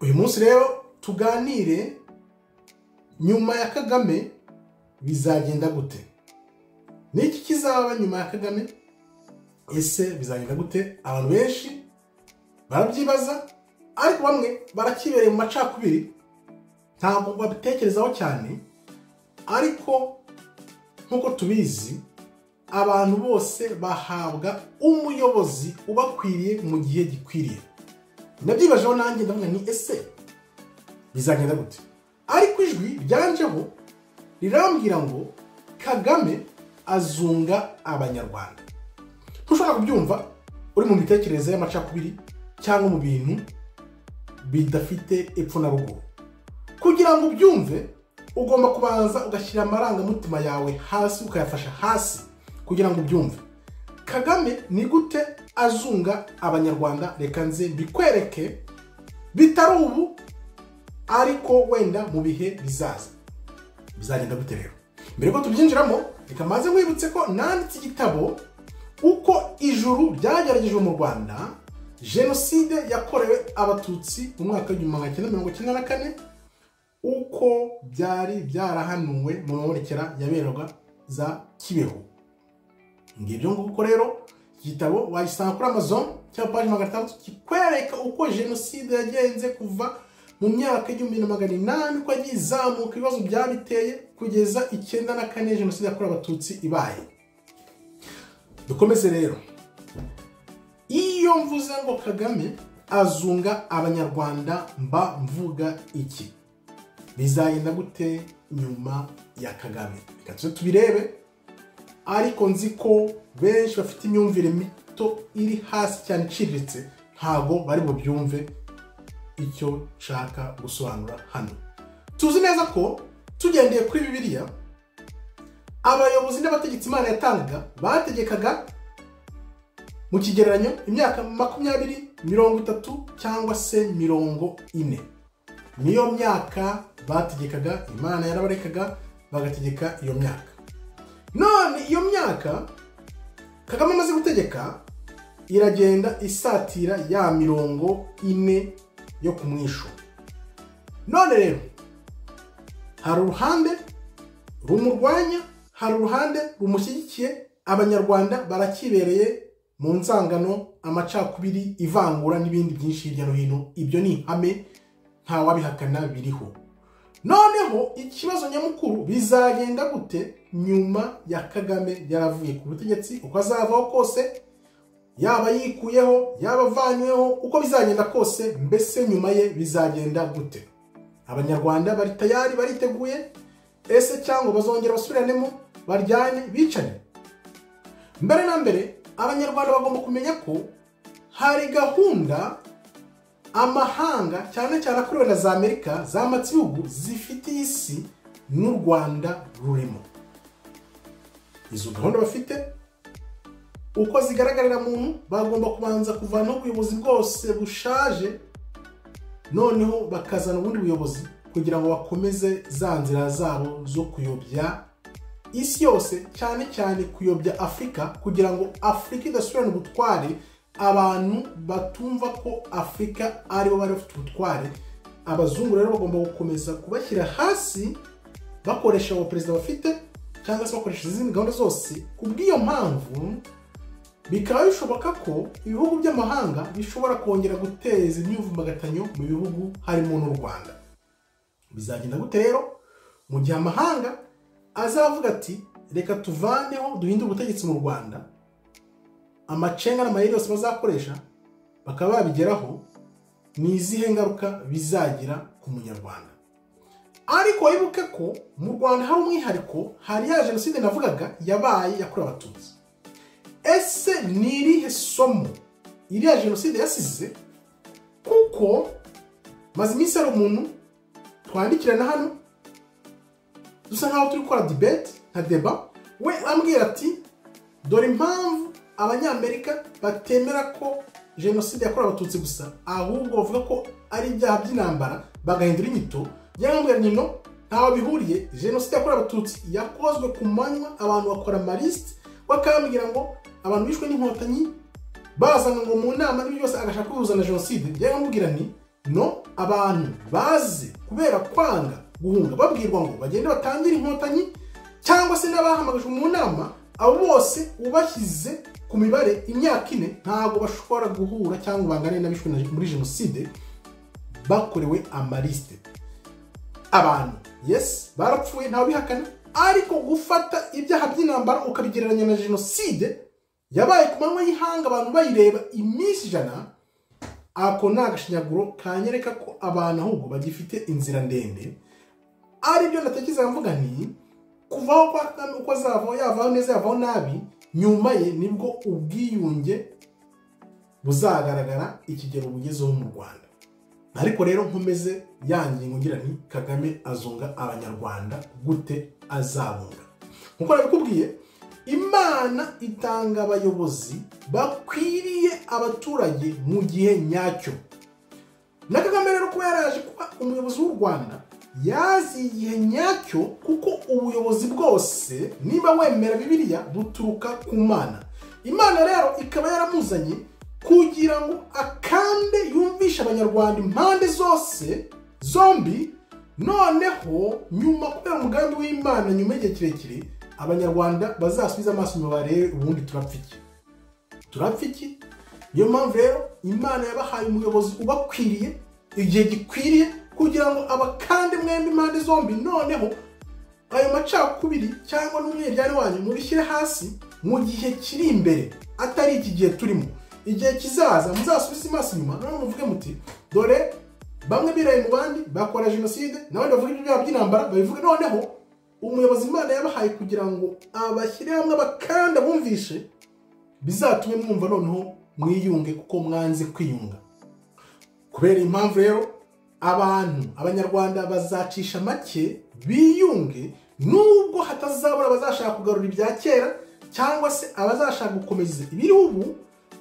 uyu munsi rero tuganire nyuma ya Kagame bizagenda gute. Niki kizaba nyuma ya Kagame? Ese bizagenda gute? Abantu benshi barabyibaza, ariko bamwe barakibereye mu macakubiri, ntabwo babitekerezaho cyane. Ariko nkuko tubizi, abantu bose bahabwa umuyobozi ubakwiriye mu gihe gikwiriye. Nabyibajeho nanjye ndavuga ni ese bizagenda gute? Ariko ijwi ryanjeho rirambwira ngo Kagame azunga abanyarwanda. Ntushobora kubyumva uri mu mitekerereze y'amacakubiri cyangwa mu bintu bidafite epfo na ruguru. Kugira ngo ubyumve ugomba kubanza ugashyira amarangamutima yawe hasi, ukayafasha hasi kugira ngo ubyumve. Kagame ni gute azunga abanyarwanda? Reka nze bikwereke, bitari ubu ariko wenda mu bihe bizaza. Bizagenda gute rero? Mbere ko tubyinjiramo, reka maze nkwibutse ko nanditse igitabo uko ijuru ryageragejwe mu Rwanda, jenoside yakorewe abatutsi mu mwaka w'1994, uko byari byarahanuwe mu mabonekera yaberaga za Kibeho. Ngibyo nguko rero igitabo wagisanga kuri Amazon cyangwa page 600, kikwereka uko jenoside yagenze kuva mu myaka y'1800 uko yagiye izamuka, ibibazo byabiteye kugeza 94 jenoside yakorewe abatutsi ibaye. Dukomeze rero. Iyo mvuze ngo Kagame azunga abanyarwanda mba mvuga iki? Bizagenda gute nyuma ya Kagame? Reka tuze tubirebe, ariko nzi ko benshi bafite imyumvire mito iri hasi cyane iciriritse, ntago bari bubyumve icyo nshaka gusobanura hano. Tuzi neza ko tugendeye kuri Bibiliya, abayobozi n'abategetsi Imana yatangaga bategekaga mu kigereranyo imyaka 20, 30 cyangwa se 40. Niyo myaka bategekaga, Imana yarabarekaga bagategeka iyo myaka. None iyo myaka Kagame amaze gutegeka iragenda isatira ya 40 yo kumwisho. None rero hari uruhande rumurwanya, hari uruhande rumushyigikiye. Abanyarwanda barakibereye mu nzangano, amacakubiri, ivangura n'ibindi byinshi hirya no hino. Ibyo ni ihame, nta wabihakana, biriho. Noneho ikibazo nyamukuru, bizagenda gute nyuma ya Kagame yaravuye ku butegetsi? Uko azavaho kose, yaba yikuyeho, yaba avanyweho, uko bizagenda kose, mbese nyuma ye bizagenda gute? Abanyarwanda bari tayari, bariteguye? Ese cyangwa bazongera basubiranemo, baryane, bicane? Mbere na mbere, abanyarwanda bagomba kumenya ko hari gahunda amahanga cyane cyane akorewe na za Amerika, zamatse ibihugu zifitiye isi n'u Rwanda rurimo. Izo gahunda bafite uko zigaragarira muntu, bagomba kubanza kuvanaho ubuyobozi bwose bushaje, noneho bakazana ubundi buyobozi kugira ngo bakomeze za nzira zabo zo kuyobya isi yose, cyane cyane kuyobya Afurika, kugira ngo Afurika idasubirana ubutware. Abantu batumva ko Afurika aribo bari bafite ubutware. Abazungu rero bagomba gukomeza kubashyira hasi, bakoresha abo perezida bafite cyangwa se bakoresha izindi gahunda zose. Kubw'iyo mpamvu bikaba bishoboka ko ibihugu by'amahanga bishobora kongera guteza imyivumbagatanyo mu bihugu harimo n'u Rwanda. Bizagenda gute rero mu gihe amahanga azavuga ati reka tuvaneho duhindure ubutegetsi mu Rwanda? Amacenga n'amayeri yose bazakoresha bakaba babigeraho, ni izihe ngaruka bizagira ku munyarwanda? Ariko wibuke ko mu Rwanda hari umwihariko, hari ya jenoside navugaga yabaye yakorewe abatutsi. Ese ni irihe somo iriya jenoside yasize? Kuko maze iminsi hari umuntu twandikirana hano, dusa nkaho turi gukora debate nka deba, we ambwira ati dore impamvu abanyamerika batemera ko jenoside yakorewe abatutsi gusa, ahubwo bavuga ko ari ibyaha by'intambara, bagahindura inyito. Yambwira nyino ntaho bihuriye, jenoside yakorewe abatutsi yakozwe ku manywa, abantu bakora amalisite, bakambwira ngo abantu bishwe n'inkotanyi bazana ngo mu nama n'ibyo byose agashaka kubuza na jenoside. Yambwira nti no abantu bazi kubera kwanga guhunga babwirwa ngo bagende batangire inkotanyi cyangwa se n'abahamagajwe mu nama, abo bose ubashyize ku mibare imyaka 4 ntago bashobora guhura cyangwa bangane n'abishwe muri jenoside bakorewe amaliste. Abantu yes barapfuye ntawe bihakana, ariko gufata ibyaha by'intambara ukabigereranya na jenoside yabaye ku manywa y'ihanga abantu bayireba iminsi 100, ako nagashinyaguro kanyereka ko abantu ahubwo bagifite inzira ndende. Ari byo natekereza mvuga nti kuvaho kwa Kagame uko azavaho, yavaho neza yavaho nabi, nyuma ye nibwo ubwiyunge buzagaragara ikigero bugezeho mu Rwanda. Ariko rero nkomeze yangingo ngira nti Kagame azunga abanyarwanda gute azabunga. Nkuko nabikubwiye, Imana itanga abayobozi bakwiriye abaturage mu gihe nyacyo. Na Kagame rero kuba yaraje kuba umuyobozi w'u Rwanda yazi igihe nyacyo, kuko ubuyobozi bwose niba wemera Bibiliya buturuka ku Mana. Imana rero ikaba yaramuzanye kugira ngo akande yumvisha abanyarwanda impande zose zombi, noneho nyuma kubera umugambi w'Imana nyuma y'igihe kirekire abanyarwanda bazasubiza amaso mu barebe ubundi turapfa iki. Niyo mpamvu rero Imana yabahaye umuyobozi ubakwiriye igihe gikwiriye kugira ngo abakande mwembi impande zombi, noneho ayo macakubiri cyangwa n'umwiryane wanyu mubishyire hasi mu gihe kiri imbere, atari iki gihe turimo. Igihe kizaza muzasubiza amaso nyuma none muvuge muti dore bamwe biraye mu bandi bakora jenoside, n'abandi bavuga ibyaha by'intambara babivuga. Noneho umuyobozi Imana yabahaye kugira ngo abashyire hamwe abakanda bumvishe, bizatume mwumva noneho mwiyunge kuko mwanze kwiyunga. Kubera impamvu rero abanyarwanda bazacisha make biyunge, nubwo hatazabura abazashaka kugarura ibya kera cyangwa se abazashaka gukomeza ibiri ubu.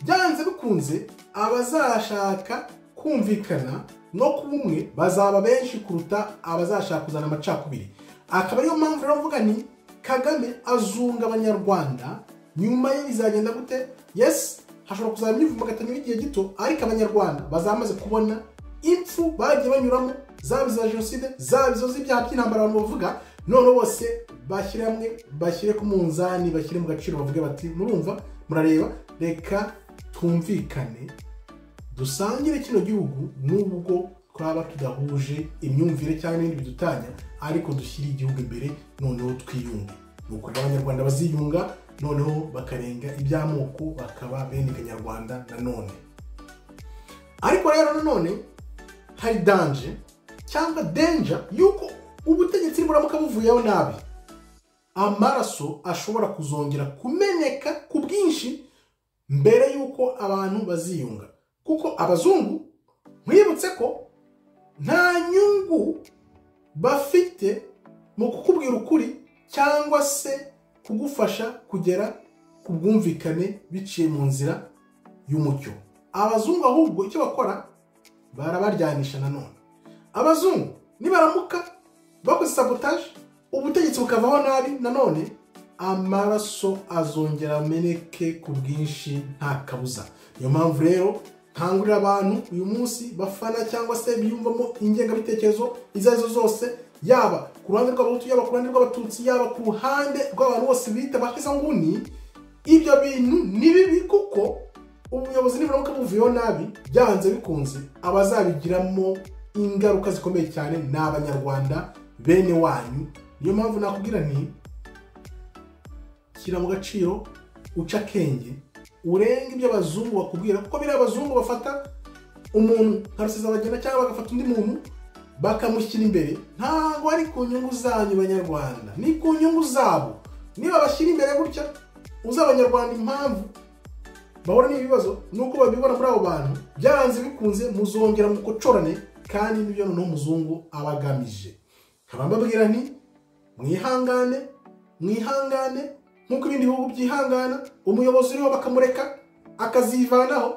Byanze bikunze abazashaka kumvikana no kubumwe bazaba benshi kuruta abazashaka kuzana amacakubiri. Akaba ariyo mpamvu rero mvuga ni Kagame azunga abanyarwanda. Nyuma ye bizagenda gute? Yes, hashobora kuzaba imyivumbagatanyo y'igihe gito, ariko abanyarwanda bazamaze kubona impfu bagiye banyuramo, zaba za jenoside zaba izo z'ibyaha by'intambara abantu bavuga, none bose bashyire hamwe, bashyire ku munzani, bashyire mu gaciro, bavuge bati murumva murareba, reka twumvikane dusangire kino gihugu, nubwo twaba tudahuje imyumvire cyangwa n'ibindi bidutanya, ariko dushyire igihugu imbere, noneho twiyunge. Nuko abanyarwanda baziyunga, noneho bakarenga iby'amoko bakaba bene Kanyarwanda nanone. Ariko rero nanone hari danger yuko ubutegetsi buramuka buvuyeho nabi, amaraso ashobora kuzongera kumeneka ku bwinshi mbere yuko abantu baziyunga. Kuko abazungu mwibutse ko nta nyungu bafite mu kukubwira ukuri cyangwa se kugufasha kugera ku bwumvikane biciye mu nzira y'umucyo. Abazungu ahubwo icyo bakora barabaryanisha nanone. Abazungu nibaramuka bakoze sabotage, ubutegetsi bukavaho nabi, nanone amaraso azongera ameneke ku bwinshi nta kabuza. Niyo mpamvu rero nkangurira abantu uyu munsi bafana cyangwa se biyumvamo ingengabitekerezo izo arizo zose, yaba ku ruhande rw'abahutu, yaba ku ruhande rw'abatutsi, yaba ku ruhande rw'abantu bose bita bakiza nguni, ibyo bintu ni bibi, kuko ubuyobozi niburamuka buvuyeho nabi, byanze bikunze abazabigiramo ingaruka zikomeye cyane ni abanyarwanda bene wanyu. Niyo mpamvu nakubwira nti shyira mu gaciro, uca akenge, urenga ibyo abazungu bakubwira, kuko biriya abazungu bafata umuntu nka Rusesabagina cyangwa bagafata undi muntu bakamushyira imbere, ntabwo ari ku nyungu zanyu banyarwanda, ni ku nyungu zabo. Niba bashyira imbere gutya, uzi abanyarwanda impamvu bahora n'ibibazo nuko babibona muri abo bantu, byanze bikunze muzongera mukocorane, kandi nibyo noneho umuzungu abagamije. Nkaba mbabwira nti mwihangane nk'uko ibindi bihugu byihangana, umuyobozi uriho bakamureka akazivanaho,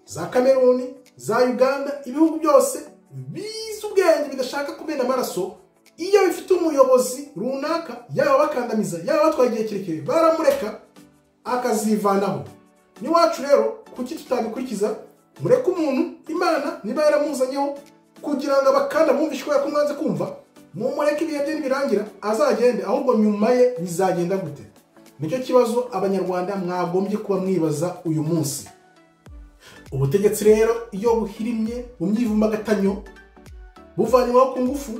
za Cameroon, za Uganda, ibihugu byose bizi ubwenge bidashaka kumena amaraso, iyo bifite umuyobozi runaka yaba bakandamiza yaba batwaye igihe kirekire, baramureka akazivanaho. Ni wacu rero kuki tutabikurikiza mureke umuntu Imana niba yaramuzanyeho kugira ngo abakanda bumvishe ko mwanze kumva, mumureke ibihe bye birangira azagende, ahubwo nyuma ye bizagenda gute? Nicyo kibazo abanyarwanda mwagombye kuba mwibaza uyu munsi. Ubutegetsi rero iyo buhirimye mu myivumbagatanya buvanywaho ku ngufu,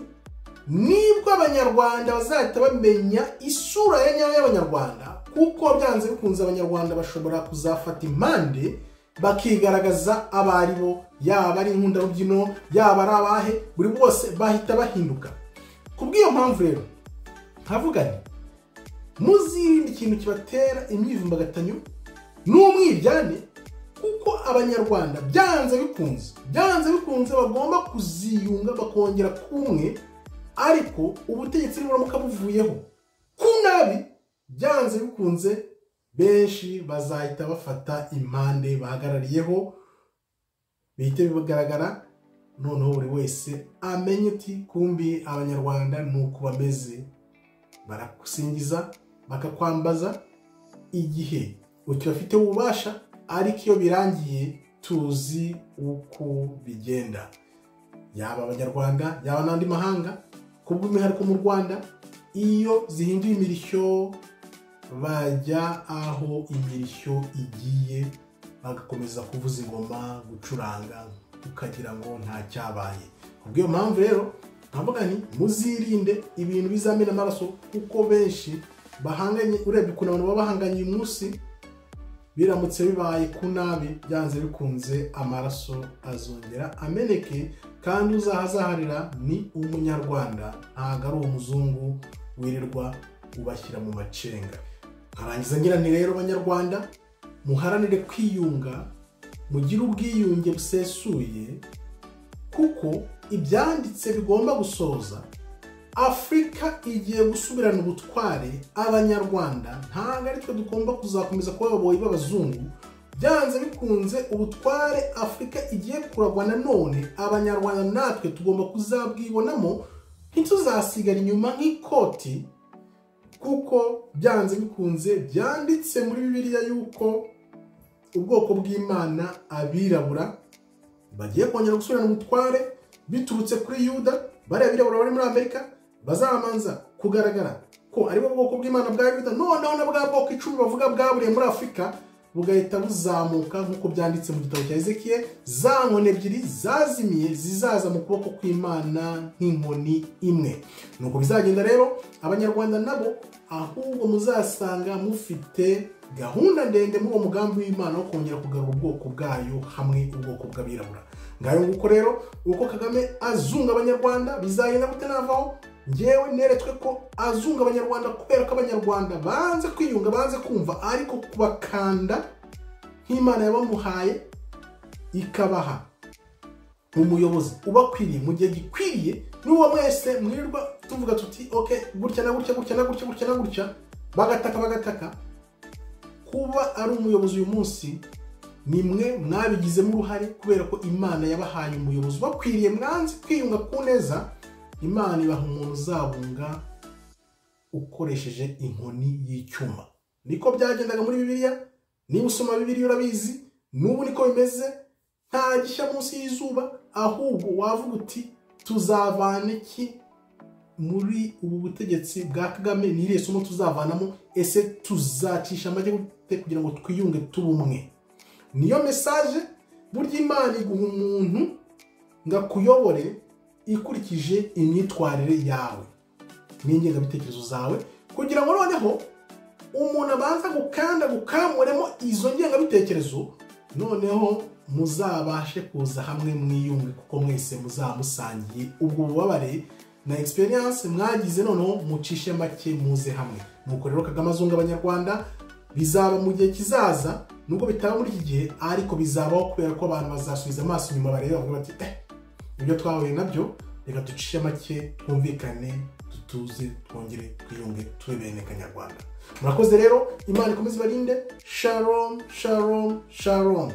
nibwo abanyarwanda bazahita bamenya isura ya nyayo y'abanyarwanda, kuko byanze bikunze abanyarwanda bashobora kuzafata impande bakigaragaza abari bo, yaba ari inkundarubyino, yaba ari abahe, buri bose bahita bahinduka. Kubw'iyo mpamvu rero nkavuga nti muzirinde ikintu kibatera imyivumbagatanyo n'umwiryane, kuko abanyarwanda byanze bikunze bagomba kuziyunga bakongera kumwe, ariko ubutegetsi niburamuka buvuyeho ku nabi, byanze bikunze benshi bazahita bafata impande bahagarariyeho, bihite bigaragara, noneho buri wese amenye uti kumbi abanyarwanda nuko bameze, barakusingiza bakakwambaza igihe ukibafite ububasha, ariko iyo birangiye tuzi uko bigenda, yaba abanyarwanda yaba n'andi mahanga. Kubw'umwihariko mu Rwanda, iyo zihinduye imirishyo bajya aho imirishyo igiye, bagakomeza kuvuza ingoma, gucuranga, ukagira ngo nta cyabaye. Kubw'iyo mpamvu rero nkavuga nti muzirinde ibintu bizamena amaraso, kuko benshi bahanganye, urebye ukuntu abantu baba bahanganye uyu munsi, biramutse bibaye ku nabi, byanze bikunze amaraso azongera ameneke, kandi uzahazaharira ni umunyarwanda, ntabwo ari umuzungu wirirwa ubashyira mu macenga. Nkarangiza ngira nti rero banyarwanda, muharanire kwiyunga, mugire ubwiyunge busesuye, kuko ibyanditse bigomba gusoza. Afrika igiye gusubirana ubutware, abanyarwanda ntabwo ari twe tugomba kuzakomeza kuba ababoyi b'abazungu. Byanze bikunze ubutware Afrika igiye kuragwa nanone, abanyarwanda natwe tugomba kuzabwibonamo, ntituzasigara inyuma nk'ikoti, kuko byanze bikunze byanditse muri Bibiliya yuko ubwoko bw'Imana, abirabura, bagiye kongera gusubirana ubutware biturutse kuri Yuda. Bariya birabura bari muri Amerika bazamanza kugaragara ko ari bo bwoko bw'Imana bwa Yuda, noneho na bwa bwoko 10 bavuga bwaburiye muri Afrika bugahita buzamuka, nk'uko byanditse mu gitabo cya Ezekiel, za nkoni ebyiri zazimiye zizaza mu kuboko kw'Imana nk'inkoni imwe. Nuko bizagenda rero, abanyarwanda nabo ahubwo muzasanga mufite gahunda ndende muri uwo mugambi w'Imana wo kongera kugarura ubwoko bwayo hamwe, ubwoko bw'abirabura. Ngayo nguko rero uko Kagame azunga abanyarwanda, bizagenda gute navaho? Ngewe neretswe ko azunga abanyarwanda kubera ko abanyarwanda banze kwiyunga, banze kumva, ariko kubakanda nk'Imana yabamuhaye, ikabaha umuyobozi ubakwiriye mu gihe gikwiriye, n'uwo mwese mwirirwa tuvuga tuti okay, gutya na gutya gutya na gutya gutya na gutya, bagataka. Kuba ari umuyobozi uyu munsi, nimwe mwabigizemo uruhare, kubera ko Imana yabahaye umuyobozi ubakwiriye. Mwanze kwiyunga ku neza, Imana ibaha umuntu uzabunga ukoresheje inkoni y'icyuma. Niko byagendaga muri Bibiliya, niba usoma Bibiliya urabizi, n'ubu niko bimeze, nta gishya munsi y'izuba. Ahubwo wavuga uti tuzavana iki muri ubu butegetsi bwa Kagame? Ni irihe somo tuzavanamo? Ese tuzacisha amajye gute kugira ngo twiyunge tubumwe? Niyo message burya Imana iguha umuntu ngakuyobore ikurikije imyitwarire yawe n'ingengabitekerezo zawe, kugira ngo noneho umuntu abanza gukamuremo izo ngengabitekerezo, noneho muzabashe kuza hamwe mwiyunge, kuko mwese muzamusangiye ubwo bubabare na experience mwagize, noneho mucishe make muze hamwe. Nuko rero Kagame azunga abanyarwanda, bizaba mu gihe kizaza, nubwo bitaba muri iki gihe, ariko bizabaho, kubera ko abantu bazasubiza amaso inyuma bareba bavuga bati ibyo twahuye nabyo, reka ducishe make twumvikane, dutuze, twongere twiyunge, tube bene Kanyarwanda. Murakoze rero, Imana ikomeze ibarinde. Shalom, shalom, shalom.